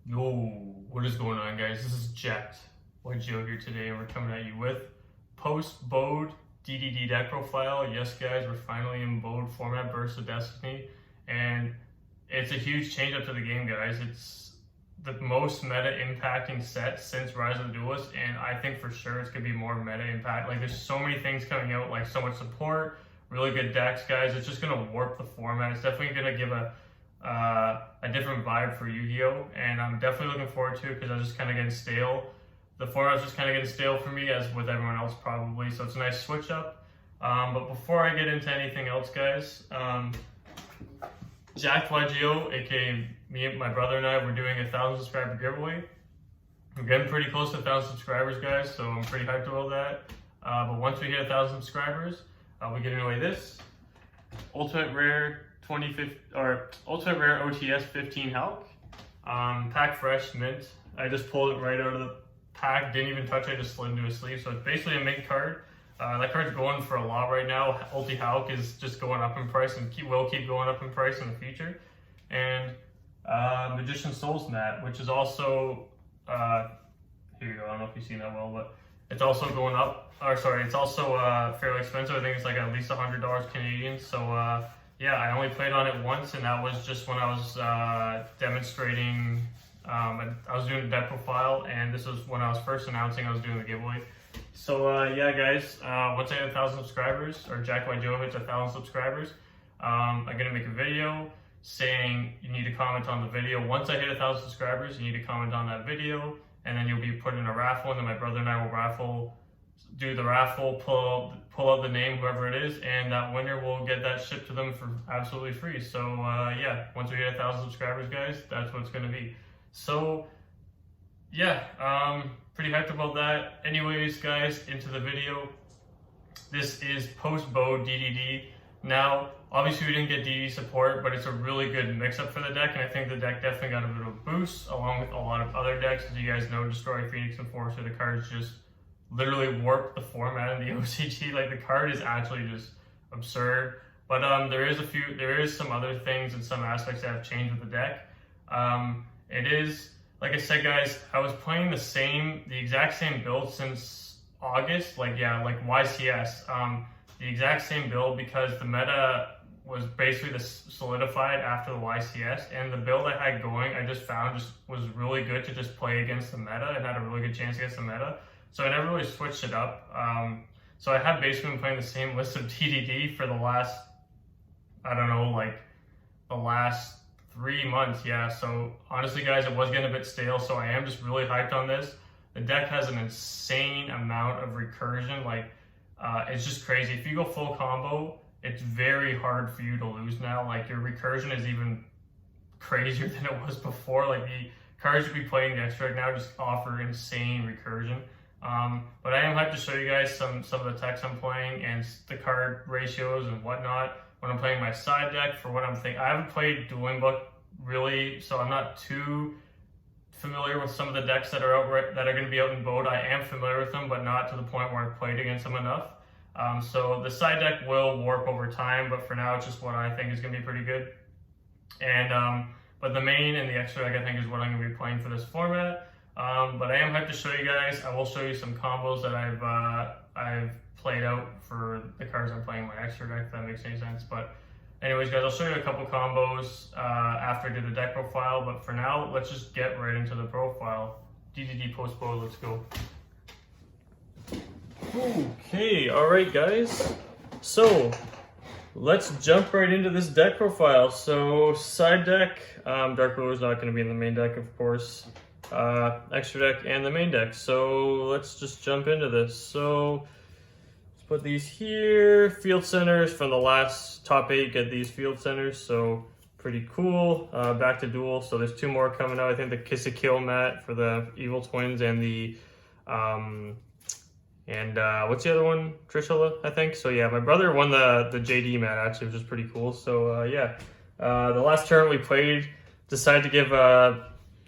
Yo, what is going on, guys? This is Jet Joe here today, and we're coming at you with post Bode DDD deck profile. Yes, guys, we're finally in Bode format, Burst of Destiny, and it's a huge change up to the game, guys. It's the most meta impacting set since Rise of the Duelist, and I think for sure it's gonna be more meta impact. Like, there's so many things coming out, like so much support, really good decks, guys. It's just gonna warp the format. It's definitely gonna give a different vibe for Yu-Gi-Oh! And I'm definitely looking forward to it because I was just kind of getting stale. The format's just kind of getting stale for me, as with everyone else probably, so it's a nice switch up. But before I get into anything else, guys, Jack YGO, aka me and my brother and I, we're doing a 1,000 subscriber giveaway. We're getting pretty close to 1,000 subscribers, guys, so I'm pretty hyped about that. But once we hit 1,000 subscribers, we're giving away this Ultimate Rare 2050 or Ultimate Rare OTS 15 Hulk. Pack fresh mint. I just pulled it right out of the pack, didn't even touch it, just slid into a sleeve. So it's basically a mint card. That card's going for a lot right now. Ulti Hulk is just going up in price and will keep going up in price in the future. And Magician Souls mat, which is also here you go. I don't know if you've seen that well, but it's also going up. Or sorry, it's also fairly expensive. I think it's like at least $100 Canadian. So yeah, I only played on it once, and that was just when I was demonstrating. I was doing the deck profile, and this was when I was first announcing I was doing the giveaway. So yeah, guys, once I hit 1,000 subscribers, or Jack Y Joe hits 1,000 subscribers, I'm gonna make a video saying you need to comment on the video. Once I hit 1,000 subscribers, you need to comment on that video, and then you'll be put in a raffle, and then my brother and I will do the raffle, pull out the name, whoever it is, and that winner will get that shipped to them for absolutely free. So yeah, once we hit 1,000 subscribers, guys, that's what it's gonna be. So yeah, pretty hyped about that. Anyways, guys, into the video. This is post Bode DDD. Now, obviously we didn't get DD support, but it's a really good mix-up for the deck, and I think the deck definitely got a bit of a boost, along with a lot of other decks. As you guys know, Destroy, Phoenix, and Forcer, the cards just literally warped the format in the OCG. Like, the card is actually just absurd. But there is some other things and some aspects that have changed with the deck. It is, like I said, guys, I was playing the exact same build since August. Like, yeah, like YCS. The exact same build, because the meta was basically solidified after the YCS, and the build I had going, I just found was really good to just play against the meta and had a really good chance against the meta. So I never really switched it up. So I had basically been playing the same list of DDD for the last, I don't know, like the last 3 months. Yeah, so honestly, guys, it was getting a bit stale, so I am just really hyped on this. The deck has an insane amount of recursion. Like, it's just crazy. If you go full combo, it's very hard for you to lose now. Like, your recursion is even crazier than it was before. Like, the cards you'll be playing next right now just offer insane recursion. But I am hyped to show you guys some of the decks I'm playing and the card ratios and whatnot when I'm playing my side deck for what I'm thinking. I haven't played Dueling Book really, so I'm not too familiar with some of the decks that are that are going to be out in Bode. I am familiar with them, but not to the point where I've played against them enough. So the side deck will warp over time, but for now it's just what I think is going to be pretty good. And but the main and the extra deck I think is what I'm going to be playing for this format. But I am hyped to show you guys. I will show you some combos that I've played out for the cards I'm playing in my extra deck, if that makes any sense. But anyways, guys, I'll show you a couple combos after I do the deck profile. But for now, let's just get right into the profile. DDD post Bode, let's go. Okay, all right, guys. So let's jump right into this deck profile. So side deck, Dark Blue is not going to be in the main deck, of course. Extra deck and the main deck. So let's just jump into this. So let's put these here. Field centers from the last top 8 get these field centers, so pretty cool. Back to duel. So there's 2 more coming out. I think the Kiss a Kill mat for the Evil Twins, and the what's the other one? Trishula, I think. So yeah, my brother won the JD mat actually, which is pretty cool. So yeah, the last tournament we played, decided to give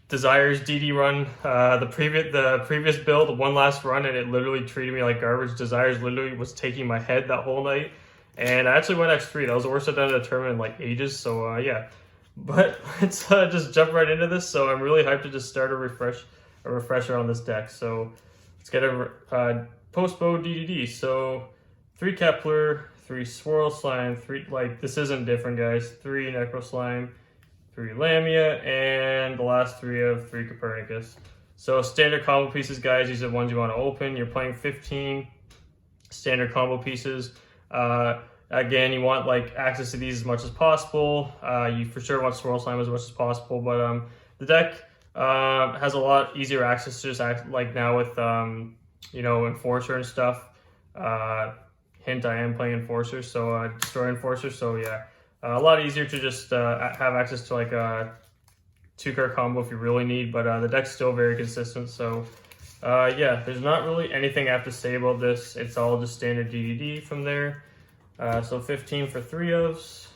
Desire's DD run, the previous build, one last run, and it literally treated me like garbage. Desire's literally was taking my head that whole night, and I actually went X3. That was the worst I've done in a tournament in like ages. So yeah, But let's just jump right into this. So I'm really hyped to just start a refresher on this deck. So let's get a post Bode DDD. So 3 Kepler, 3 Swirl Slime, 3, like, this isn't different, guys. 3 Necro Slime, 3 Lamia, and the last 3 of 3 Copernicus. So standard combo pieces, guys. These are the ones you want to open. You're playing 15 standard combo pieces. Again, you want like access to these as much as possible. You for sure want Swirl Slime as much as possible, but the deck has a lot easier access to just like now with Enforcer and stuff. Hint, I am playing Enforcer, so Destroy Enforcer. So yeah, a lot easier to just have access to like a 2-card combo if you really need. But the deck's still very consistent. So yeah, there's not really anything I have to say about this. It's all just standard DDD from there. So 15 for 3 ofs.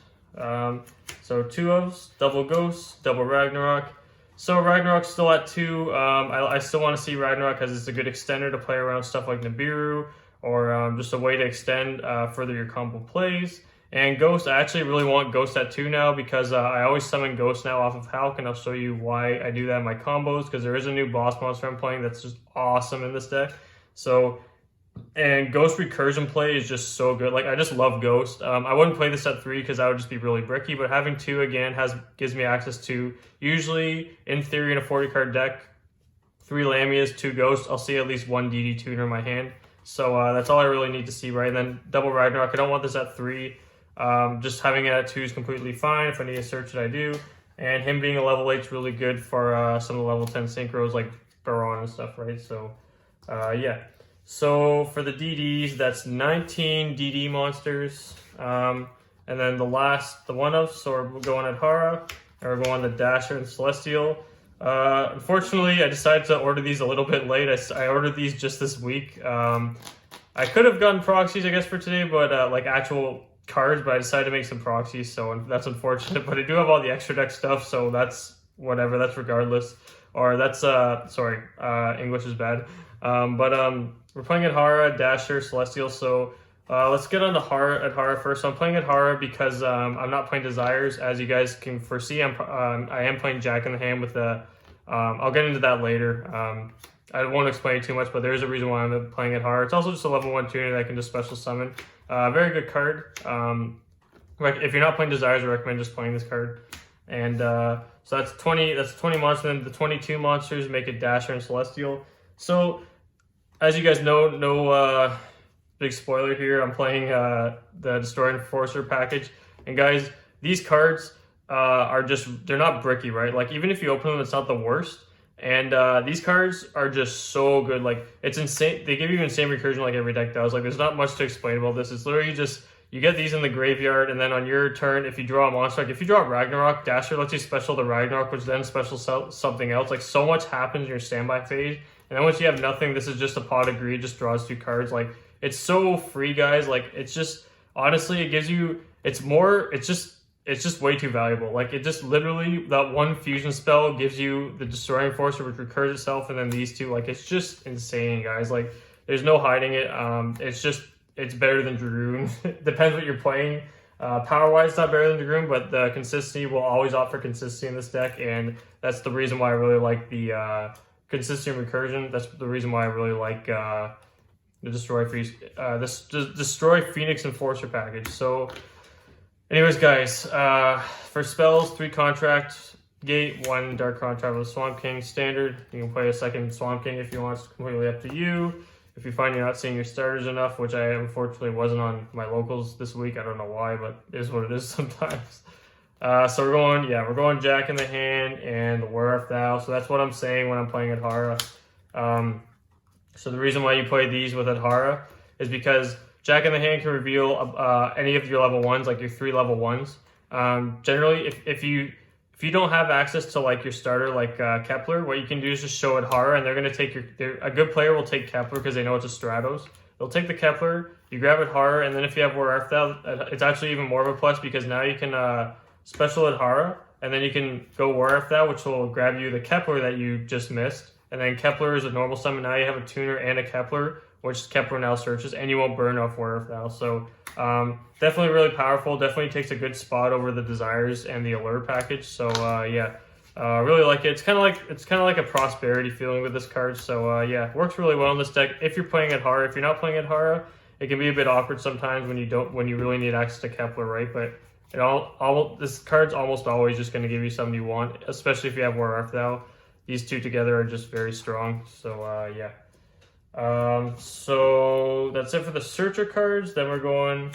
So 2 ofs, double Ghost, double Ragnarok. So Ragnarok's still at 2. I still want to see Ragnarok because it's a good extender to play around stuff like Nibiru, or just a way to extend further your combo plays. And Ghost, I actually really want Ghost at 2 now because I always summon Ghost now off of Hulk, and I'll show you why I do that in my combos, because there is a new boss monster I'm playing that's just awesome in this deck. So, and Ghost recursion play is just so good. Like, I just love Ghost. I wouldn't play this at 3 because that would just be really bricky, but having 2 again gives me access to, usually in theory in a 40-card deck, 3 Lamias, 2 Ghosts. I'll see at least 1 DD tuner in my hand. So that's all I really need to see, right? And then double Ragnarok, I don't want this at 3. Just having it at 2 is completely fine. If I need to search it, I do. And him being a level 8 is really good for some of the level 10 synchros like Baron and stuff, right? So yeah. So for the DDs, that's 19 DD monsters. And then the one-offs, so we're going at Hara, and we're going the Dasher and Celestial. Unfortunately, I decided to order these a little bit late. I ordered these just this week. I could have gotten proxies, I guess, for today, but like actual cards, but I decided to make some proxies, so that's unfortunate. But I do have all the extra deck stuff, so that's whatever. That's regardless. Or that's, sorry, English is bad. We're playing at Hara, Dasher, Celestial, so let's get on to Hara first. So I'm playing at Hara because I'm not playing Desires. As you guys can foresee, I am playing Jack in the Hand with the, I'll get into that later. I won't explain it too much, but there is a reason why I'm playing at Hara. It's also just a level 1 tuner that I can just special summon. Very good card. If you're not playing Desires, I recommend just playing this card. And so that's 20 monsters, and the 22 monsters make it Dasher and Celestial. So as you guys know, no big spoiler here, I'm playing the Destroy Enforcer package. And guys, these cards they're not bricky, right? Like, even if you open them, it's not the worst. And these cards are just so good. Like, it's insane. They give you insane recursion like every deck does. Like, there's not much to explain about this. It's literally just, you get these in the graveyard, and then on your turn, if you draw a monster, like if you draw Ragnarok, Dasher lets you special the Ragnarok, which then special something else. Like, so much happens in your standby phase. And then once you have nothing, this is just a pot of greed, just draws 2 cards. Like, it's so free, guys. Like, it's just, honestly, it gives you, it's just way too valuable. Like, it just literally, that one fusion spell gives you the Destroy Enforcer, which recurs itself, and then these 2. Like, it's just insane, guys. Like, there's no hiding it. It's better than Dragoon. Depends what you're playing. Power-wise, it's not better than Dragoon, but the consistency will always opt for consistency in this deck, and that's the reason why I really like the consistency and recursion. That's the reason why I really like the Destroy Phoenix Enforcer package. So anyways, guys, for spells, 3 Contract Gate, 1 Dark Contract with Swamp King standard. You can play a second Swamp King if you want. It's completely up to you. If you find you're not seeing your starters enough, which I unfortunately wasn't on my locals this week, I don't know why, but it is what it is sometimes. So we're going Jack in the Hand and Where Thou. So that's what I'm saying when I'm playing at Hara. So the reason why you play these with Adhara is because Jack in the Hand can reveal any of your level 1s, like your 3 level 1s. Generally, if you don't have access to like your starter, like Kepler, what you can do is just show Adhara, and they're going to take a good player will take Kepler because they know it's a Stratos. They'll take the Kepler, you grab Adhara, and then if you have Where Art Thou, it's actually even more of a plus because now you can special Adhara, and then you can go Where Art Thou, which will grab you the Kepler that you just missed, And then Kepler is a normal summon. Now you have a tuner and a Kepler, which Kepler now searches, and you won't burn off Warrior of Thou. So definitely really powerful. Definitely takes a good spot over the Desires and the Allure package. So yeah, really like it. It's kind of like a prosperity feeling with this card. So yeah, works really well in this deck. If you're playing at Hara, if you're not playing at Hara, it can be a bit awkward sometimes when you really need access to Kepler, right? But this card's almost always just going to give you something you want, especially if you have Warrior of Thou. These two together are just very strong. So yeah. So that's it for the Searcher cards. Then we're going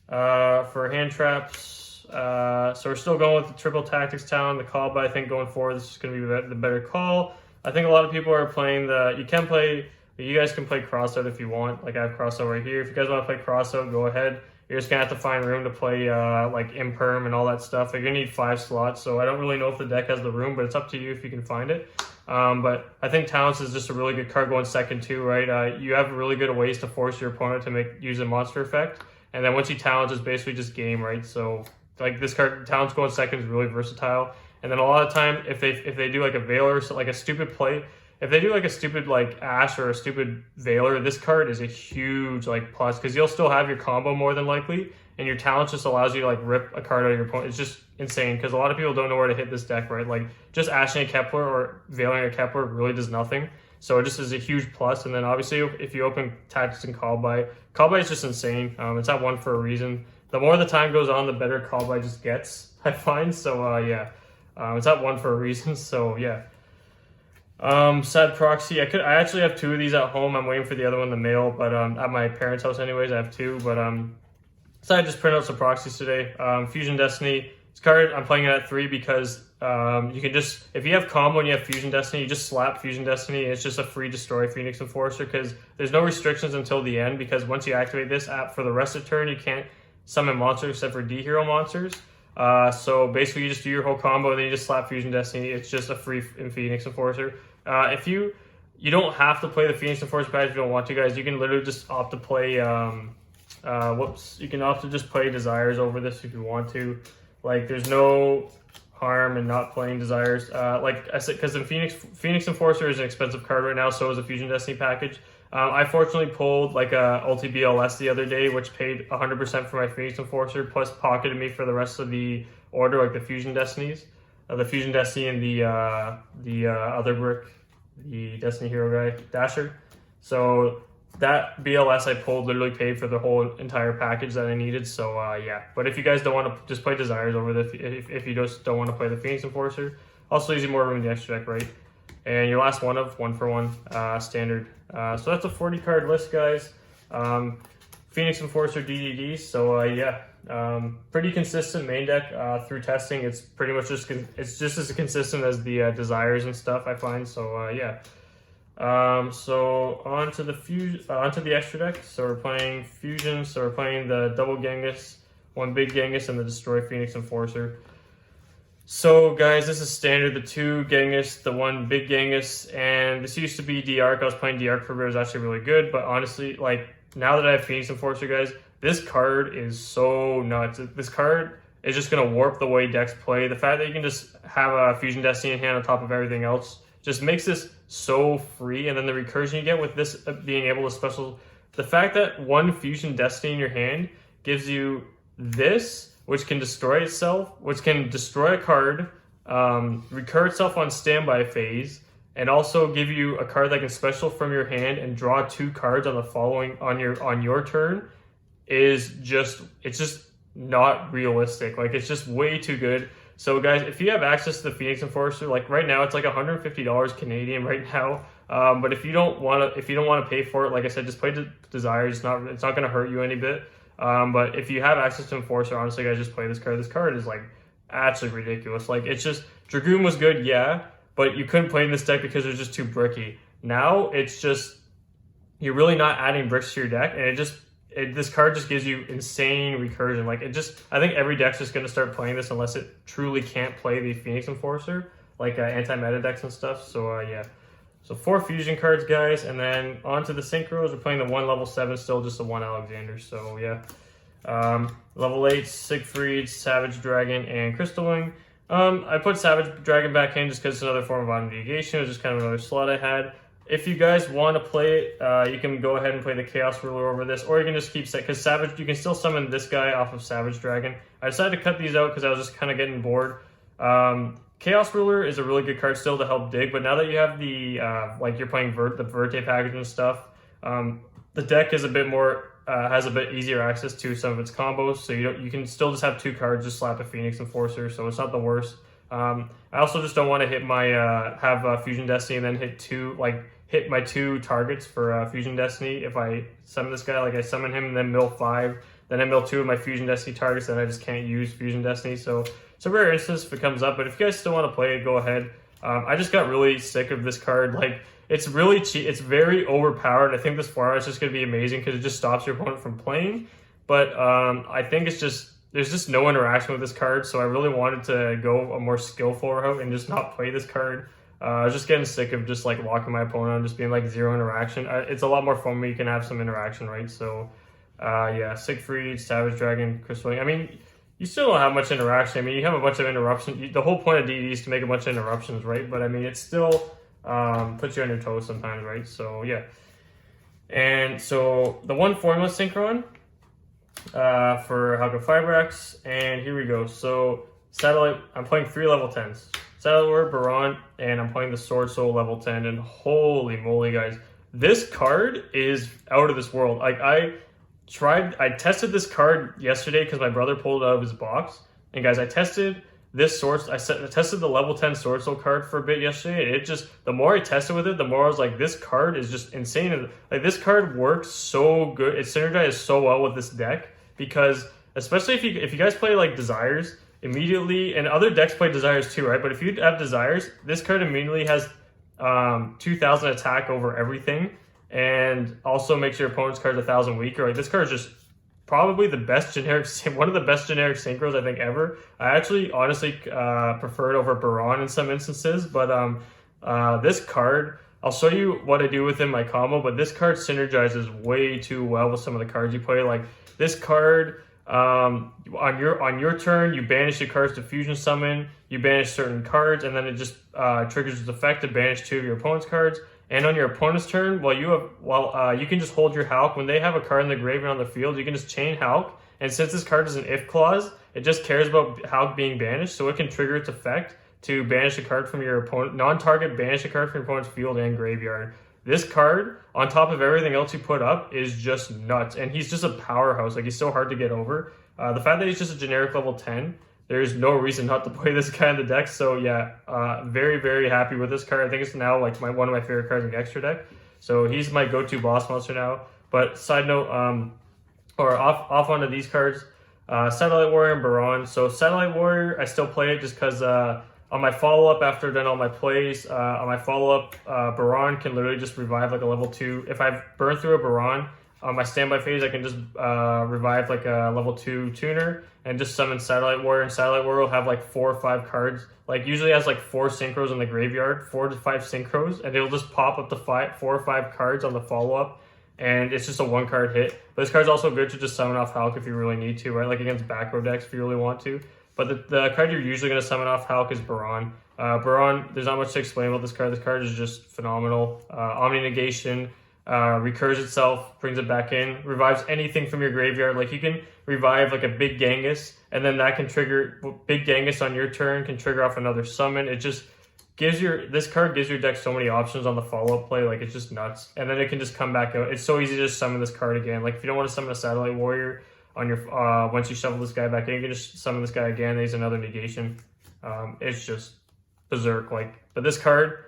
for hand traps. So we're still going with the Triple Tactics Talon, the call, but I think going forward this is going to be the better call. I think a lot of people are playing you guys can play Crossout if you want. Like I have Crossout right here. If you guys want to play Crossout, go ahead. You're just going to have to find room to play like Imperm and all that stuff. You're going to need 5 slots, so I don't really know if the deck has the room, but it's up to you if you can find it. But I think Talents is just a really good card going second too, right? You have really good ways to force your opponent to use a monster effect. And then once you Talents, it's basically just game, right? So like this card, Talents going second is really versatile. And then a lot of time, if they do like a Veiler, so like a stupid play, if they do like a stupid like Ash or a stupid Veiler, this card is a huge like plus because you'll still have your combo more than likely, and your Talent just allows you to like rip a card out of your opponent. It's just insane because a lot of people don't know where to hit this deck, right? Like just Ashing a Kepler or Veiling a Kepler really does nothing. So it just is a huge plus. And then obviously if you open Tactics and Call By is just insane. It's at 1 for a reason. The more the time goes on, the better Call By just gets, I find. So yeah, it's at 1 for a reason. So yeah. Sad Proxy. I actually have 2 of these at home. I'm waiting for the other one in the mail, but at my parents' house anyways, I have 2. But so I just printed out some proxies today. Fusion Destiny. This card I'm playing it at 3 because you can just, if you have combo and you have Fusion Destiny, you just slap Fusion Destiny and it's just a free destroy Phoenix Enforcer because there's no restrictions until the end, because once you activate this app for the rest of the turn, you can't summon monsters except for D hero monsters. So basically you just do your whole combo and then you just slap Fusion Destiny. It's just a free Phoenix Enforcer. If you don't have to play the Phoenix Enforcer patch if you don't want to, guys. You can literally just opt to play you can opt to just play Desires over this if you want to. Like there's no harm in not playing Desires. Like I said, because the Phoenix Enforcer is an expensive card right now, so is a Fusion Destiny package. I fortunately pulled like a Ulti BLS the other day, which paid 100% for my Phoenix Enforcer, plus pocketed me for the rest of the order, like the Fusion Destinies, the Fusion Destiny and the other brick, the Destiny Hero guy, Dasher. So that BLS I pulled literally paid for the whole entire package that I needed. So yeah, but if you guys don't want to just play Desires over this, if you just don't want to play the Phoenix Enforcer, also leaves you more room in the extra deck, right? And your last one of 1 for 1 standard. So that's a 40 card list, guys. Phoenix Enforcer DDD. So yeah, pretty consistent main deck through testing. It's pretty much just as consistent as the Desires and stuff, I find. So yeah. So onto the extra deck. So we're playing Fusion. So we're playing the double Genghis, 1 big Genghis, and the Destroy Phoenix Enforcer. So guys, this is standard, the 2 Genghis, the 1 big Genghis, and this used to be D-Arc. I was playing D-Arc for a bit, it was actually really good, but honestly, like, now that I have Phoenix Enforcer, guys, this card is so nuts. This card is just going to warp the way decks play. The fact that you can just have a Fusion Destiny in hand on top of everything else just makes this so free, and then the recursion you get with this being able to special... The fact that 1 Fusion Destiny in your hand gives you this, which can destroy itself, which can destroy a card, recur itself on standby phase, and also give you a card that can special from your hand and draw 2 cards on the following on your turn, it's just not realistic. Like, it's just way too good. So guys, if you have access to the Phoenix Enforcer, like right now it's like $150 Canadian right now. But if you don't want to pay for it, like I said, just play Desire. It's not going to hurt you any bit. But if you have access to Enforcer, honestly, guys, just play this card. This card is like absolutely ridiculous. Like, it's just, Dragoon was good, yeah, but you couldn't play in this deck because it was just too bricky. Now it's just, you're really not adding bricks to your deck, and this card just gives you insane recursion. Like, I think every deck's just going to start playing this unless it truly can't play the Phoenix Enforcer, like anti-meta decks and stuff. So yeah. So 4 fusion cards, guys, and then onto the synchros. We're playing the 1 level 7 still, just the 1 Alexander. So yeah, level 8 Siegfried, Savage Dragon, and Crystal Wing. I put Savage Dragon back in just because it's another form of auto negation. It was just kind of another slot I had. If you guys want to play it, you can go ahead and play the Chaos Ruler over this, or you can just keep set, because Savage, you can still summon this guy off of Savage Dragon. I decided to cut these out because I was just kind of getting bored. Chaos Ruler is a really good card still to help dig, but now that you have the, like you're playing the Verte package and stuff, the deck is a bit more, has a bit easier access to some of its combos, so you can still just have 2 cards, just slap a Phoenix Enforcer, so it's not the worst. I also just don't want to hit my, have Fusion Destiny and then hit my 2 targets for Fusion Destiny. If I summon this guy, like I summon him and then mill 5, then I mill 2 of my Fusion Destiny targets, then I just can't use Fusion Destiny, so it's a rare instance if it comes up, but if you guys still want to play it, go ahead. I just got really sick of this card. Like, it's really cheap. It's very overpowered. I think this Far is just going to be amazing because it just stops your opponent from playing. But I think it's just, there's just no interaction with this card, so I really wanted to go a more skillful route and just not play this card. I was just getting sick of just like locking my opponent and just being like 0 interaction. It's a lot more fun when you can have some interaction, right? So yeah, Siegfried, Savage Dragon, Crystal. I mean, you still don't have much interaction. I mean, you have a bunch of interruptions. The whole point of DD is to make a bunch of interruptions, right? But I mean, it still puts you on your toes sometimes, right? So yeah. And so the one formula synchron for Halka Fibrax, and here we go. So Satellite, I'm playing 3 level 10s. Satellite Warrior, Baron, and I'm playing the Sword Soul level 10, and holy moly, guys. This card is out of this world. Like, I tested this card yesterday because my brother pulled it out of his box. And guys, I tested this I tested the level 10 Sword Soul card for a bit yesterday. And it just, the more I tested with it, the more I was like, this card is just insane. Like, this card works so good. It synergizes so well with this deck because, especially if you guys play like Desires immediately, and other decks play Desires too, right? But if you have Desires, this card immediately has 2,000 attack over everything. And also makes your opponent's cards 1,000 weaker. Like, this card is just probably the best generic, one of the best generic synchros I think ever. I actually honestly prefer it over Baron in some instances, but this card, I'll show you what I do within my combo, but this card synergizes way too well with some of the cards you play. Like, this card, on your turn, you banish the cards to fusion summon, you banish certain cards, and then it just triggers its effect to banish 2 of your opponent's cards. And on your opponent's turn, you can just hold your Hulk. When they have a card in the graveyard on the field, you can just chain Hulk. And since this card is an if clause, it just cares about Hulk being banished, so it can trigger its effect to banish a card from your opponent, non-target banish a card from your opponent's field and graveyard. This card, on top of everything else you put up, is just nuts. And he's just a powerhouse. Like, he's so hard to get over. The fact that he's just a generic level 10, there's no reason not to play this guy in the deck. So yeah, very, very happy with this card. I think it's now like one of my favorite cards in the extra deck. So he's my go-to boss monster now. But side note, or off onto these cards, Satellite Warrior and Baron. So Satellite Warrior, I still play it just because on my follow-up after I've done all my plays, on my follow-up, Baron can literally just revive like a level 2. If I burn through a Baron, on my standby phase, I can just revive like a level 2 tuner and just summon Satellite Warrior, and Satellite Warrior will have like 4 or 5 cards. Like, usually has like 4 synchros in the graveyard, 4 to 5 synchros, and it'll just pop up to 4 or 5 cards on the follow-up, and it's just a 1-card hit. But this card's also good to just summon off Hulk if you really need to, right? Like against back row decks if you really want to. But the card you're usually going to summon off Hulk is Baron. Baron, there's not much to explain about this card. This card is just phenomenal. Omni Negation, recurs itself, brings it back in, revives anything from your graveyard. Like, you can revive like a big Genghis, and then that can trigger big Genghis on your turn, can trigger off another summon. It just gives this card gives your deck so many options on the follow-up play. Like, it's just nuts. And then it can just come back out. It's so easy to just summon this card again. Like, if you don't want to summon a Satellite Warrior on your once you shuffle this guy back in, you can just summon this guy again. There's another negation. It's just berserk. Like, but this card,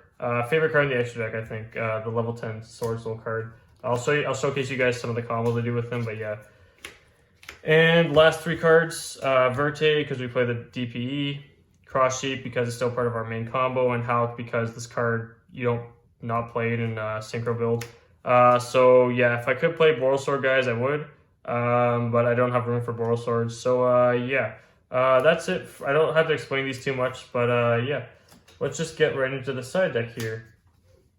favorite card in the extra deck, I think, the level 10 Sword Soul card. I'll showcase you guys some of the combos I do with them, but yeah. And last 3 cards, Verte, because we play the DPE, Cross Sheep, because it's still part of our main combo, and Hulk, because this card, you don't not play it in Synchro build. So yeah, if I could play Borrelsword, guys, I would, but I don't have room for Borrelswords. So yeah, that's it. I don't have to explain these too much, but yeah. Let's just get right into the side deck here.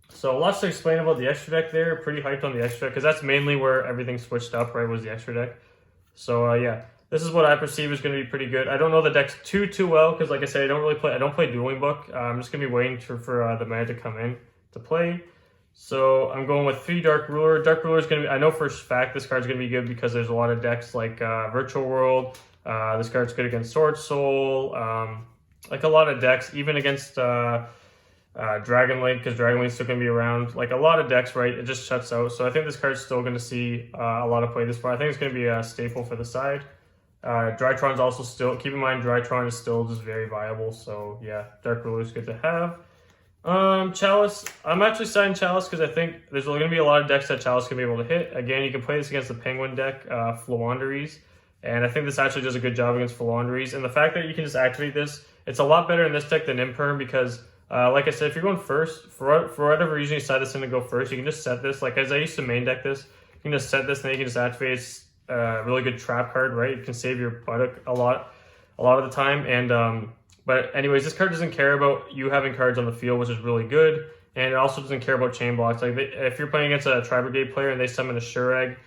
So lots to explain about the extra deck there. Pretty hyped on the extra deck because that's mainly where everything switched up, right, was the extra deck. So yeah, this is what I perceive is going to be pretty good. I don't know the decks too well because, like I said, I don't play Dueling Book. I'm just going to be waiting for the mana to come in to play. So I'm going with 3 Dark Ruler. Dark Ruler is going to be, I know for a fact this card's going to be good because there's a lot of decks like Virtual World. This card's good against Sword Soul. Like a lot of decks, even against Dragon Link, because Dragon Link's still going to be around. Like a lot of decks, right? It just shuts out. So I think this card's still going to see a lot of play this far. I think it's going to be a staple for the side. Drytron's also still, keep in mind, Drytron is still just very viable. So yeah, Dark Ruler is good to have. Chalice, I'm actually siding Chalice because I think there's going to be a lot of decks that Chalice can be able to hit. Again, you can play this against the Penguin deck, Floowandereeze, and I think this actually does a good job against Floowandereeze. And the fact that you can just activate this, it's a lot better in this deck than Imperm because, like I said, if you're going first, for whatever reason you decide this in to go first, you can just set this. Like as I used to main deck this, you can just set this and then you can just activate it. Really good trap card, right? You can save your buttock a lot of the time. And but anyways, this card doesn't care about you having cards on the field, which is really good. And it also doesn't care about chain blocks. Like if you're playing against a Tri-Brigade player and they summon a Sure Egg,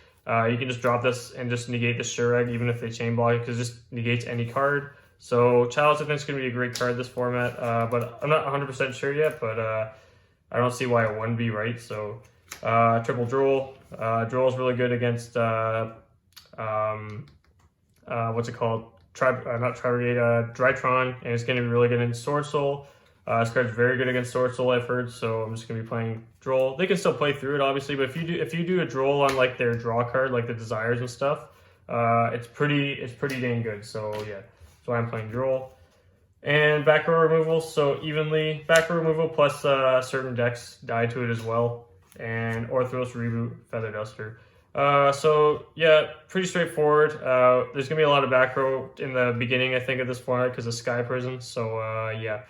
you can just drop this and just negate the Sure Egg, even if they chain block it, because it just negates any card. So Chalice, I think, is going to be a great card this format. But I'm not 100% sure yet, but I don't see why it wouldn't be, right? So triple Droll. Droll is really good against, what's it called? Not Tri-Brigade, Drytron, and it's going to be really good in Sword Soul. This card's very good against Sword Soul, I've heard, so I'm just going to be playing Droll. They can still play through it, obviously, but if you do a Droll on like their draw card, like the Desires and stuff, it's pretty dang good. So yeah, that's why I'm playing Droll. And back row removal, so evenly back row removal plus certain decks die to it as well, and Orthros, Reboot, Feather Duster. So yeah, pretty straightforward. There's gonna be a lot of back row in the beginning, I think, of this format because of Sky Prison. So yeah,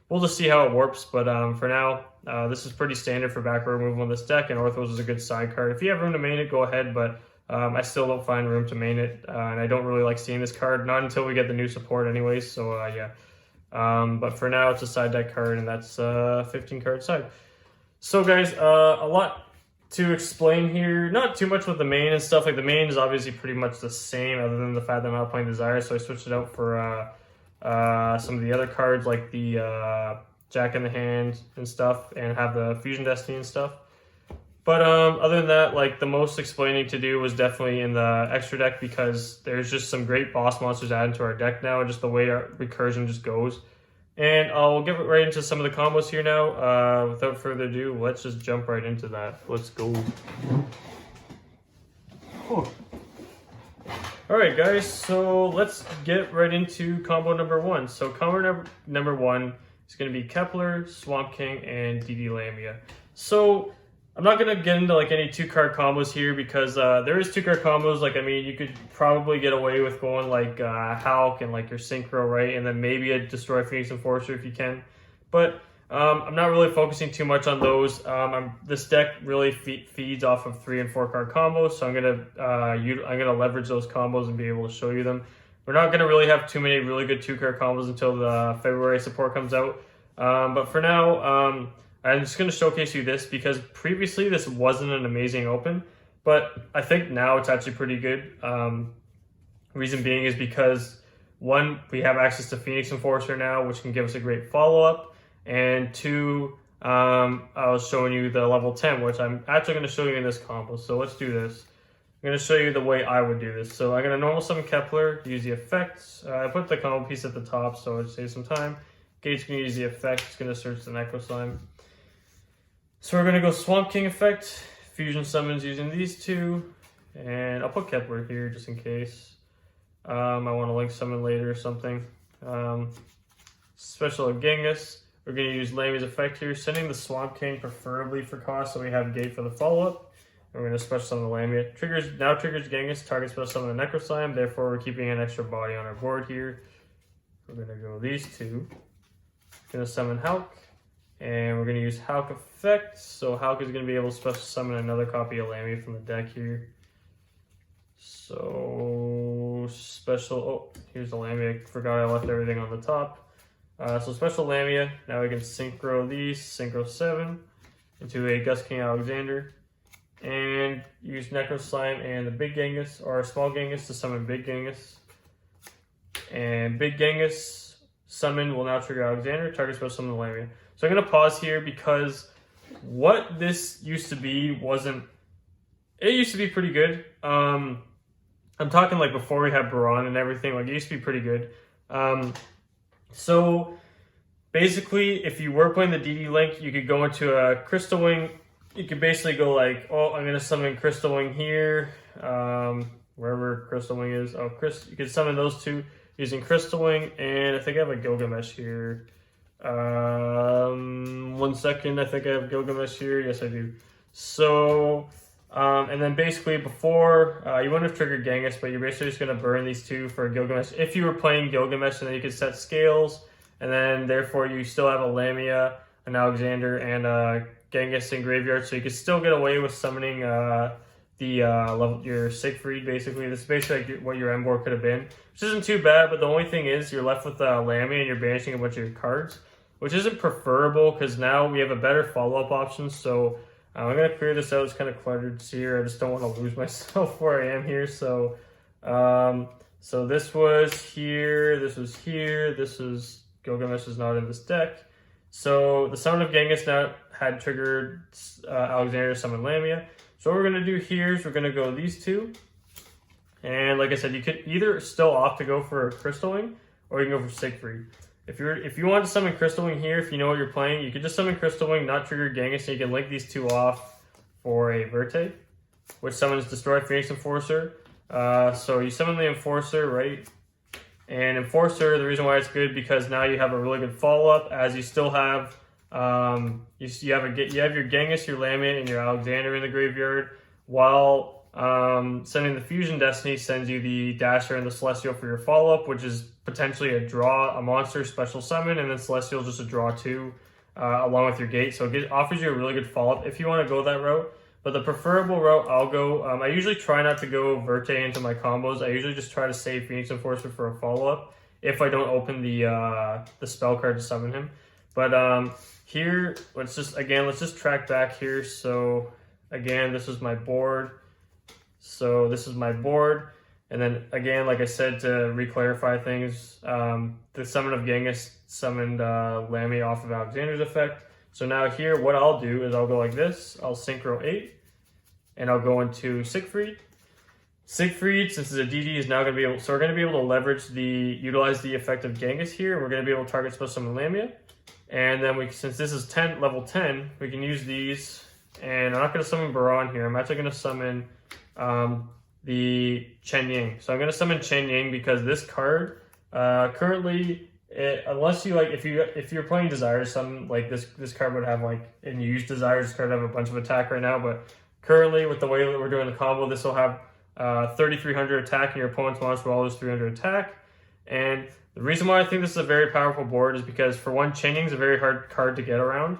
we'll just see how it warps. But for now, this is pretty standard for back row removal in this deck, and Orthros is a good side card. If you have room to main it, go ahead. But I still don't find room to main it, and I don't really like seeing this card. Not until we get the new support, anyways. So yeah. But for now, it's a side deck card, and that's 15 card side. So guys, a lot to explain here. Not too much with the main and stuff. Like the main is obviously pretty much the same, other than the fact that I'm not playing Desire, so I switched it out for some of the other cards like the Jack in the Hand and stuff, and have the Fusion Destiny and stuff. But other than that, like the most explaining to do was definitely in the extra deck, because there's just some great boss monsters added to our deck now, and just the way our recursion just goes. And I'll get right into some of the combos here now. Without further ado, let's just jump right into that. Let's go. Oh. Alright guys, so let's get right into combo number 1. So combo number 1 is going to be Kepler, Swamp King, and DD Lamia. So I'm not going to get into like any 2-card combos here because there is 2-card combos. Like, I mean, you could probably get away with going like Hulk and like your Synchro, right? And then maybe a Destroy Phoenix Enforcer if you can. But I'm not really focusing too much on those. This deck really feeds off of 3 and 4-card combos, so I'm gonna leverage those combos and be able to show you them. We're not gonna really have too many really good 2-card combos until the February support comes out. But for now, I'm just going to showcase you this because previously this wasn't an amazing open, but I think now it's actually pretty good. Reason being is because, 1, we have access to Phoenix Enforcer now, which can give us a great follow-up, and 2, I was showing you the level 10, which I'm actually going to show you in this combo. So let's do this. I'm going to show you the way I would do this. So I'm going to normal summon Kepler, use the effects. I put the combo piece at the top, so it saves some time. Gate's going to use the effect, it's going to search the Necro Slime. So we're going to go Swamp King effect, Fusion Summons using these 2, and I'll put Kepler here just in case. I want to link summon later or something. Special Genghis, we're going to use Lamia's effect here, sending the Swamp King preferably for cost so we have Gate for the follow-up. And we're going to special summon the Lamia. Now triggers Genghis, target special summon the Necro Slime, therefore we're keeping an extra body on our board here. We're going to go these 2. Going to summon Hulk. And we're going to use Hulk effect. So Hulk is going to be able to special summon another copy of Lamia from the deck here. So special, oh, here's the Lamia. I forgot I left everything on the top. So special Lamia. Now we can synchro these, synchro 7 into a Gus King Alexander. And use Necro Slime and the big Genghis, or small Genghis, to summon big Genghis. And Big Genghis summon will now trigger Alexander. Target special summon the Lamia. So I'm going to pause here because what this used to be wasn't... It used to be pretty good. I'm talking like before we had Baron and everything. Like, it used to be pretty good. So basically, if you were playing the DD Link, you could go into a Crystal Wing. You could basically go like, oh, I'm going to summon Crystal Wing here. Wherever Crystal Wing is. Oh, you could summon those two using Crystal Wing. And I think I have a Gilgamesh here. 1 second. I think I have Gilgamesh here. Yes, I do. So... and then basically before, you wouldn't have triggered Genghis, but you're basically just going to burn these two for Gilgamesh. If you were playing Gilgamesh, and then you could set scales, and then therefore you still have a Lamia, an Alexander, and a Genghis in graveyard, so you could still get away with summoning your Siegfried, basically. This is basically like what your M board could have been, which isn't too bad, but the only thing is you're left with Lamia and you're banishing a bunch of your cards, which isn't preferable because now we have a better follow-up option, so... I'm going to clear this out. It's kind of cluttered here. I just don't want to lose myself where I am here. So so this was here. This was here. This is Gilgamesh is not in this deck. So the Summon of Genghis now had triggered Alexander to summon Lamia. So what we're going to do here is we're going to go these two. And like I said, you could either still opt to go for Crystal Wing or you can go for Siegfried. If you want to summon Crystal Wing here, if you know what you're playing, you could just summon Crystal Wing, not trigger Genghis, and you can link these two off for a Verte, which summons Destroy Phoenix Enforcer. So you summon the Enforcer, right? And Enforcer, the reason why it's good because now you have a really good follow-up, as you still have you have your Genghis, your Lamia, and your Alexander in the graveyard, while sending the Fusion Destiny sends you the Dasher and the Celestial for your follow-up, which is potentially a draw, a monster special summon, and then Celestial just a draw too, along with your gate. So it offers you a really good follow-up if you want to go that route. But the preferable route I'll go, I usually try not to go Verte into my combos. I usually just try to save Phoenix Enforcer for a follow-up if I don't open the spell card to summon him. But here, let's just track back here. So again, this is my board. So this is my board. And then again, like I said, to re-clarify things, the Summon of Genghis summoned Lamia off of Alexander's effect. So now here, what I'll do is I'll go like this. I'll Synchro 8, and I'll go into Siegfried. Siegfried, since it's a DD, is now going to be able, so we're going to be able to utilize the effect of Genghis here. And we're going to be able to target special summon Lamia. And then since this is level 10, we can use these. And I'm not going to summon Baron here. I'm actually going to summon the Chen Ying. So I'm going to summon Chen Ying because this card currently, unless you like, if you're playing Desire, this card would have and you use Desire, this card would have a bunch of attack right now. But currently, with the way that we're doing the combo, this will have 3,300 attack, and your opponent's monster will always 300 attack. And the reason why I think this is a very powerful board is because for one, Chen Ying is a very hard card to get around,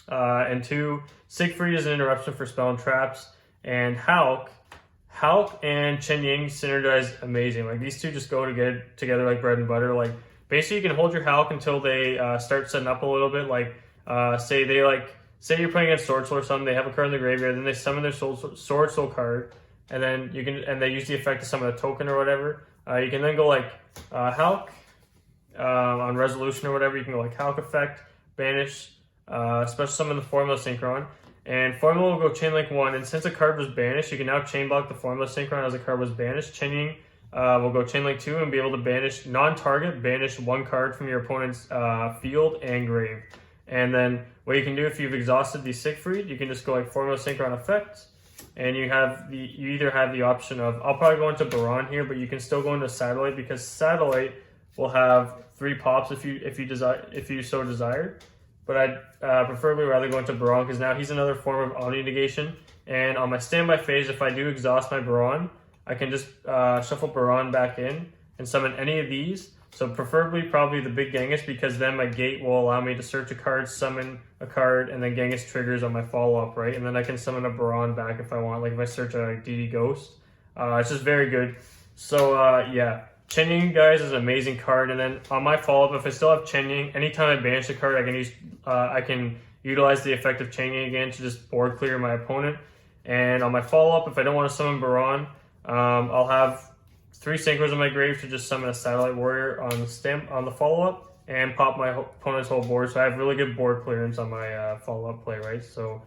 and two, Siegfried is an interruption for spell and traps, and Hulk and Chen Ying synergize amazing. Like, these two just go together like bread and butter. Like, basically you can hold your Hulk until they start setting up a little bit. Like, say you're playing against Sword Soul or something, they have a card in the graveyard, then they summon their Sword Soul card, and then they use the effect to summon a token or whatever. You can then go like Hulk on Resolution or whatever. You can go like Hulk effect, banish, special summon the Formula Synchron. And Formula will go Chain Link 1, and since a card was banished, you can now Chain Block the Formula Synchron as a card was banished. Chen Ying will go Chain Link 2 and be able to banish banish one card from your opponent's field and grave. And then what you can do if you've exhausted the Siegfried, you can just go like Formula Synchron effect, and you either have the option of, I'll probably go into Baron here, but you can still go into Satellite because Satellite will have 3 pops if you so desire. But I'd preferably rather go into Baron because now he's another form of Omni Negation. And on my standby phase, if I do exhaust my Baron, I can just shuffle Baron back in and summon any of these. So preferably probably the big Genghis, because then my gate will allow me to search a card, summon a card, and then Genghis triggers on my follow-up, right? And then I can summon a Baron back if I want, like if I search a DD Ghost. It's just very good. So yeah. Chen Ying, guys, is an amazing card. And then on my follow-up, if I still have Chen Ying, anytime I banish a card, I can utilize the effect of Chen Ying again to just board clear my opponent. And on my follow-up, if I don't want to summon Baron, I'll have 3 synchros in my grave to just summon a satellite warrior on the follow-up and pop my opponent's whole board. So I have really good board clearance on my follow-up play, right? So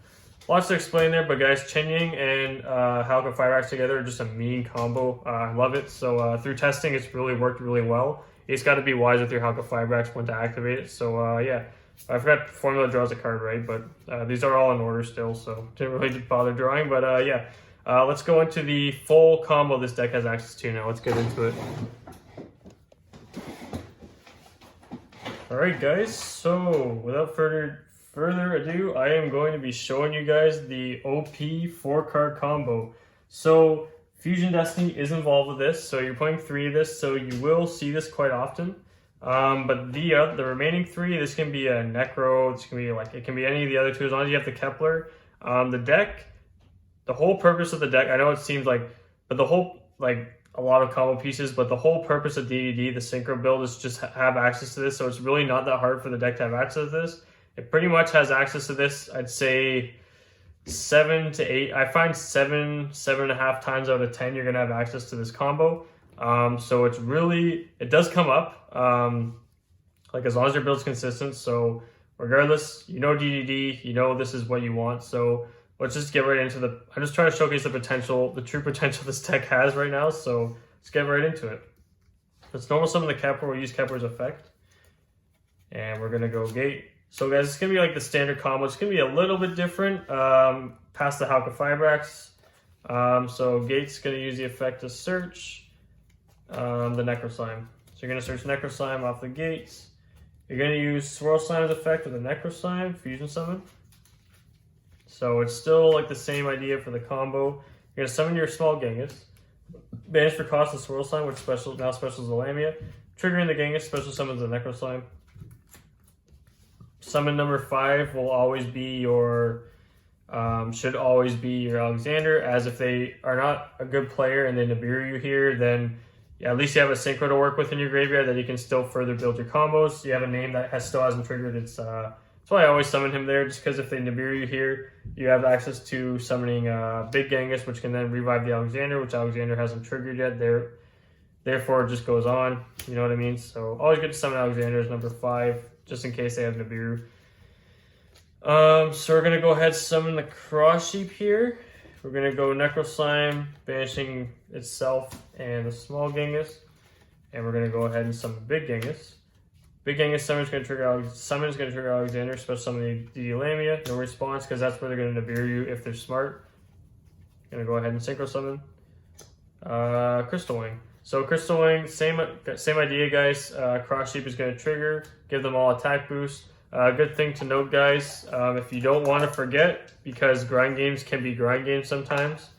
lots to explain there, but guys, Chen Ying and Halka Fireaxe together are just a mean combo. I love it. So through testing, it's really worked really well. You just got to be wise with your Halka Fireaxe when to activate it. So yeah, I forgot Formula draws a card, right? But these are all in order still, so didn't really bother drawing. But yeah, let's go into the full combo this deck has access to now. Let's get into it. All right, guys. So without further ado, I am going to be showing you guys the OP 4-card combo. So Fusion Destiny is involved with this, so you're playing 3 of this, so you will see this quite often. But the remaining 3, this can be a Necro, this can be like, it can be any of the other 2 as long as you have the Kepler. The deck, the whole purpose of the deck, I know it seems like, but the whole, like a lot of combo pieces, but the whole purpose of DDD, the Synchro build, is just have access to this, so it's really not that hard for the deck to have access to this. It pretty much has access to this, I'd say 7 to 8. I find 7.5 times out of 10 you're gonna have access to this combo. So it's really, it does come up, like as long as your build's consistent. So regardless, you know DDD, you know this is what you want. So let's just get right into I'm just trying to showcase the true potential this deck has right now. So let's get right into it. Let's normal summon the Kepler. We'll use Kepler's effect, and we're gonna go gate. So guys, it's gonna be like the standard combo. It's gonna be a little bit different past the Halka Fireaxe. So gate's gonna use the effect to search the Necro Slime. So you're gonna search Necro Slime off the gates. You're gonna use Swirl Slime's effect with the Necro Slime Fusion Summon. So it's still like the same idea for the combo. You're gonna summon your small Genghis. Banish for cost the Swirl Slime, which now specials the Lamia. Triggering the Genghis, special summons the Necro Slime. Summon number 5 will always be your, should always be your Alexander, as if they are not a good player and they Nibiru you here, then yeah, at least you have a Synchro to work with in your graveyard that you can still further build your combos. You have a name that still hasn't triggered. That's why I always summon him there, just because if they Nibiru you here, you have access to summoning Big Genghis, which can then revive the Alexander, which Alexander hasn't triggered yet. Therefore, it just goes on. You know what I mean? So always good to summon Alexander as number 5, just in case they have Nibiru. So we're going to go ahead and summon the Cross Sheep here. We're going to go Necro Slime, banishing itself and the small Genghis. And we're going to go ahead and summon Big Genghis. Big Genghis summon is going to trigger Alexander, special summon the Lamia. No response, because that's where they're going to Nibiru you if they're smart. Going to go ahead and Synchro Summon Crystal Wing. So Crystal Wing, same idea, guys. Cross Sheep is going to trigger, give them all attack boost. Good thing to note, guys, if you don't want to forget, because grind games can be grind games sometimes,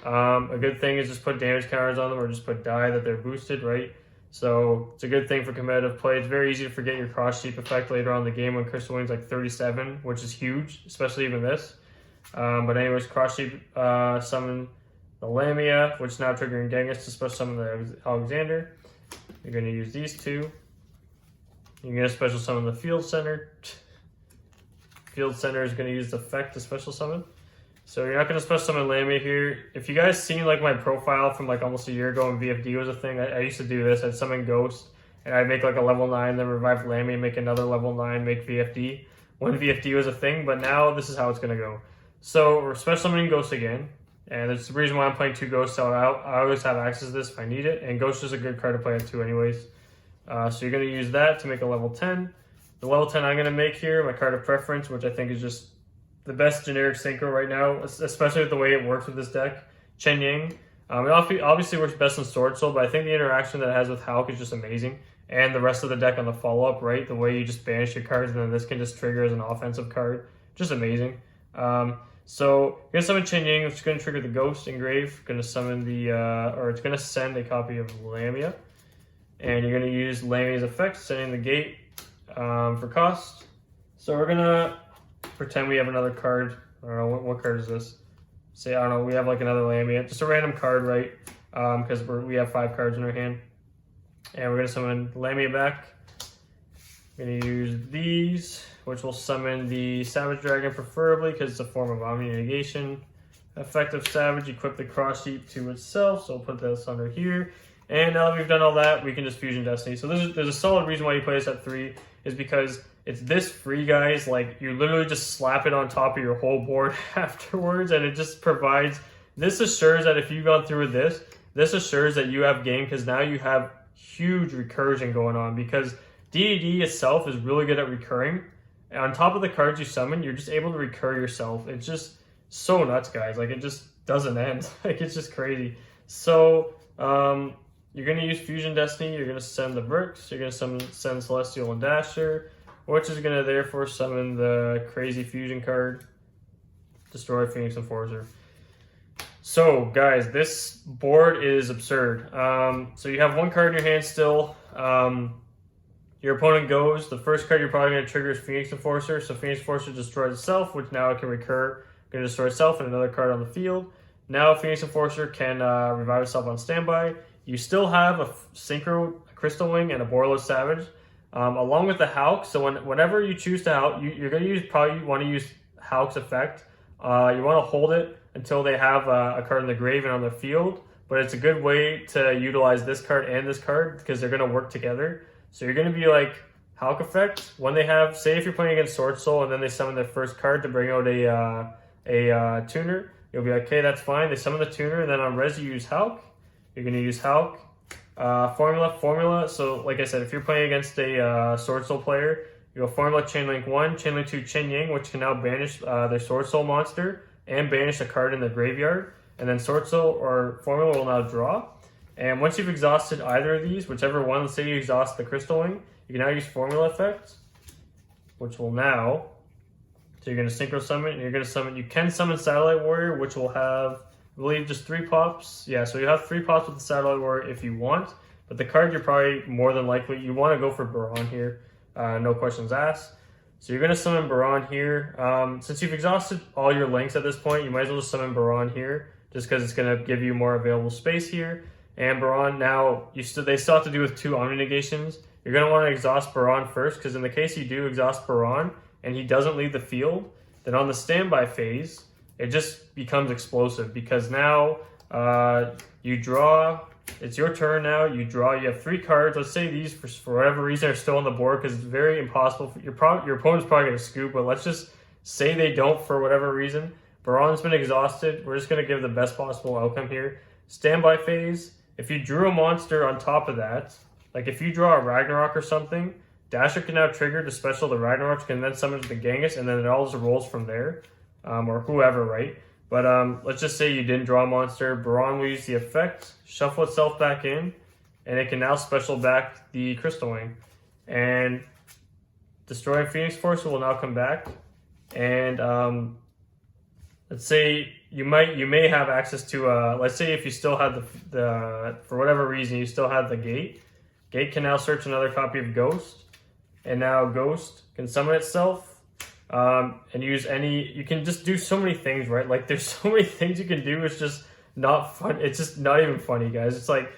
a good thing is just put damage counters on them or just put die that they're boosted, right? So it's a good thing for competitive play. It's very easy to forget your Cross Sheep effect later on in the game when Crystal Wing's like 37, which is huge, especially even this. But anyways, Cross Sheep summon the Lamia, which is now triggering Genghis to special summon the Alexander. You're going to use these 2. You're going to special summon the Field Center. Field Center is going to use the effect to special summon. So you're not going to special summon Lamia here. If you guys seen like my profile from like almost a year ago when VFD was a thing, I used to do this. I'd summon Ghost and I'd make like a level 9, then revive Lamia, make another level 9, make VFD when VFD was a thing. But now this is how it's going to go. So we're special summoning Ghost again. And that's the reason why I'm playing 2 Ghosts, so I always have access to this if I need it. And Ghost is a good card to play at 2 anyways. So you're going to use that to make a level 10. The level 10 I'm going to make here, my card of preference, which I think is just the best generic Synchro right now, especially with the way it works with this deck, Chen Ying. It obviously works best in Sword Soul, but I think the interaction that it has with Hulk is just amazing. And the rest of the deck on the follow-up, right? The way you just banish your cards and then this can just trigger as an offensive card. Just amazing. So you're going to summon Chen Ying, which is going to trigger the Ghost Engrave. Going to summon it's going to send a copy of Lamia. And you're going to use Lamia's effect, sending the gate for cost. So we're going to pretend we have another card. I don't know, what card is this? Say, I don't know, we have like another Lamia. Just a random card, right? Because we have 5 cards in our hand. And we're going to summon Lamia back. We're going to use these, which will summon the Savage Dragon preferably because it's a form of Omni Negation. Effective Savage, equip the Cross Sheep to itself, so we'll put this under here. And now that we've done all that, we can just Fusion Destiny. So there's a solid reason why you play this at 3 is because it's this free, guys. Like, you literally just slap it on top of your whole board afterwards, and it just provides, this assures that if you've gone through with this assures that you have game, because now you have huge recursion going on, because DDD itself is really good at recurring. And on top of the cards you summon, you're just able to recur yourself. It's just so nuts, guys. Like, it just doesn't end. Like, it's just crazy. So, you're going to use Fusion Destiny. You're going to send the bricks. You're going to send Celestial and Dasher, which is going to therefore summon the crazy fusion card, destroy Phoenix Enforcer. So, guys, this board is absurd. So you have one card in your hand still. Your opponent goes. The first card you're probably going to trigger is Phoenix Enforcer. So Phoenix Enforcer destroys itself, which now it can recur. Going to destroy itself and another card on the field. Now Phoenix Enforcer can revive itself on standby. You still have a Synchro, a Crystal Wing, and a Borderless Savage, along with the Hulk. So whenever you choose to Hulk, you're going to probably want to use Hulk's effect. You want to hold it until they have a card in the grave and on the field. But it's a good way to utilize this card and this card because they're going to work together. So you're going to be like Hulk effect when they have, say if you're playing against Sword Soul and then they summon their first card to bring out a tuner. You'll be like, okay, that's fine. They summon the tuner, and then on res you use Hulk. You're going to use Hulk. Formula. So, like I said, if you're playing against a Sword Soul player, you go Formula Chainlink 1, Chainlink 2, Chen Yang, which can now banish their Sword Soul monster and banish a card in the graveyard. And then Sword Soul or Formula will now draw. And once you've exhausted either of these, whichever one, let's say you exhaust the Crystal Wing, you can now use Formula Effect, which will now... So you're going to Synchro Summon, and you're going to summon... You can summon Satellite Warrior, which will have... I believe just 3 pops. Yeah, so you have 3 pops with the Satellite Warrior if you want. But the card you're probably more than likely... You want to go for Baron here. No questions asked. So you're going to summon Baron here. Since you've exhausted all your links at this point, you might as well just summon Baron here. Just because it's going to give you more available space here. And Baron now... They still have to do with 2 Omni Negations. You're going to want to exhaust Baron first. Because in the case you do exhaust Baron... and he doesn't leave the field, then on the standby phase, it just becomes explosive because now you draw, it's your turn now, you draw, you have 3 cards. Let's say these, for whatever reason, are still on the board because it's very impossible. Your opponent's probably going to scoop, but let's just say they don't for whatever reason. Baron's been exhausted. We're just going to give the best possible outcome here. Standby phase, if you drew a monster on top of that, like if you draw a Ragnarok or something, Dasher can now trigger to special the Ragnarok, can then summon the Genghis, and then it all just rolls from there, or whoever, right? But let's just say you didn't draw a monster. Baron will use the effect, shuffle itself back in, and it can now special back the Crystal Wing. And Destroying Phoenix Force will now come back. And let's say you may have access to, let's say if you still had the for whatever reason, you still had the Gate. Gate can now search another copy of Ghost. And now Ghost can summon itself and use any... You can just do so many things, right? Like, there's so many things you can do. It's just not fun. It's just not even funny, guys. It's like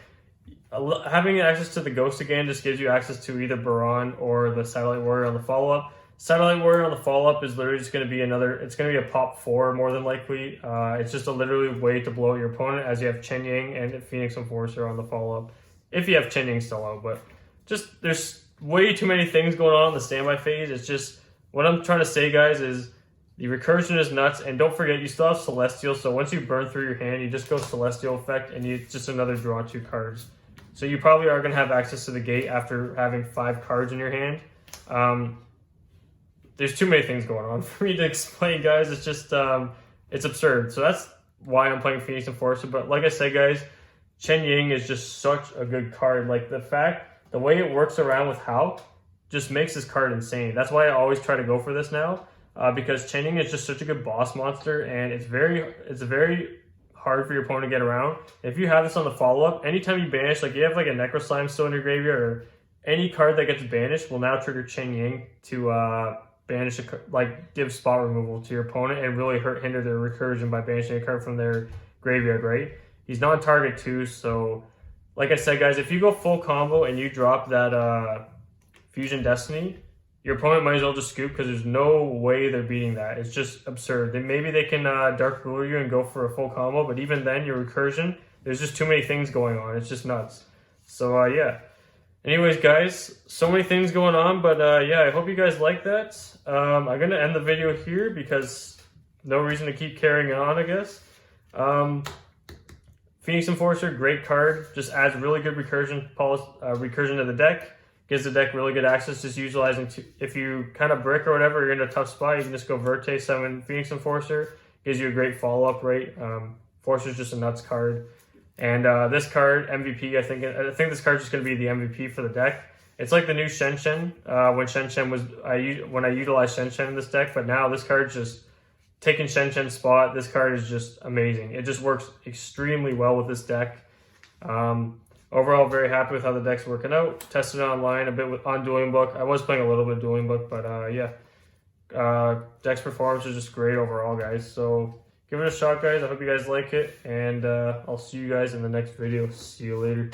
having access to the Ghost again just gives you access to either Baron or the Satellite Warrior on the follow-up. Satellite Warrior on the follow-up is literally just going to be another... It's going to be a pop 4 more than likely. It's just a literally way to blow out your opponent as you have Chen Yang and Phoenix Enforcer on the follow-up. If you have Chen Yang still out, but just... There's way too many things going on in the standby phase. It's just, what I'm trying to say, guys, is the recursion is nuts. And don't forget, you still have Celestial. So once you burn through your hand, you just go Celestial effect and it's just another draw 2 cards. So you probably are going to have access to the Gate after having 5 cards in your hand. There's too many things going on for me to explain, guys. It's just, it's absurd. So that's why I'm playing Phoenix Enforcer. But like I said, guys, Chen Yang is just such a good card. Like the way it works around with Hulk just makes this card insane. That's why I always try to go for this now, because Chen Yang is just such a good boss monster, and it's very hard for your opponent to get around. If you have this on the follow-up, anytime you banish, like you have like a Necro Slime still in your graveyard, or any card that gets banished will now trigger Chen Yang to banish give spot removal to your opponent and really hinder their recursion by banishing a card from their graveyard, right? He's non-target too, so... Like I said, guys, if you go full combo and you drop that Fusion Destiny, your opponent might as well just scoop because there's no way they're beating that. It's just absurd. Then maybe they can Dark Ruler you and go for a full combo, but even then, your recursion, there's just too many things going on. It's just nuts. So yeah. Anyways, guys, so many things going on, but yeah, I hope you guys like that. I'm gonna end the video here because no reason to keep carrying on, I guess. Phoenix Enforcer, great card, just adds really good recursion to the deck, gives the deck really good access, just utilizing, if you kind of brick or whatever, you're in a tough spot, you can just go Verte, summon Phoenix Enforcer, gives you a great follow-up rate. Forcer's just a nuts card. And this card, MVP, I think this card's just going to be the MVP for the deck. It's like the new Shen Shen, when Shen Shen was, when I utilized Shen Shen in this deck, but now this card's just taking Shen Shen's spot. This card is just amazing. It just works extremely well with this deck. Overall, very happy with how the deck's working out. Tested it online a bit on Dueling Book. I was playing a little bit of Dueling Book, but yeah. Deck's performance is just great overall, guys. So give it a shot, guys. I hope you guys like it, and I'll see you guys in the next video. See you later.